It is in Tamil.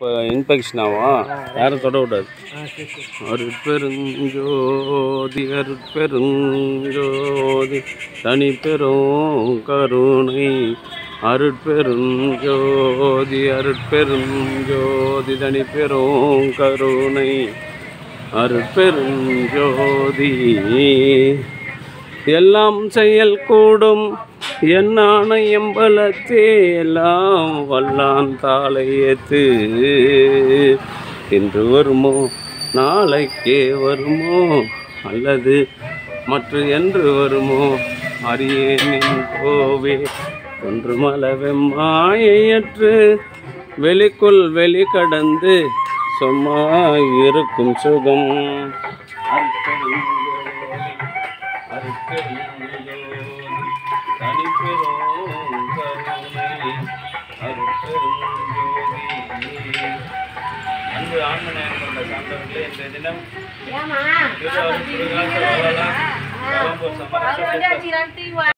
இப்போ இன்ஃபெக்ஷன் ஆகும், யாரும் தொட விடாது. அருட்பெருஞ்சோதி அருட்பெருஞ்சோதி தனி பெரும் கருணை. அருட்பெருஞ்சோதி அருட்பெருஞ்சோதி தனி பெரும் கருணை. அருட்பெருஞ்சோதி எல்லாம் செயல் கூடும் என்னான எம்பலத்தே எல்லாம் வல்லான் தாளையத்து. இன்று வருமோ நாளைக்கே வருமோ அல்லது மற்ற என்று வருமோ அறியேன் கோவே. ஒன்று மலவெம்மாயற்று வெளிக்குள் வெளி கடந்து சும்மா இருக்கும் சுகம். அன்பு ஆண்மனையாக கொண்ட சான்றவர்களே, இன்றைய தினம் திருவாரூர்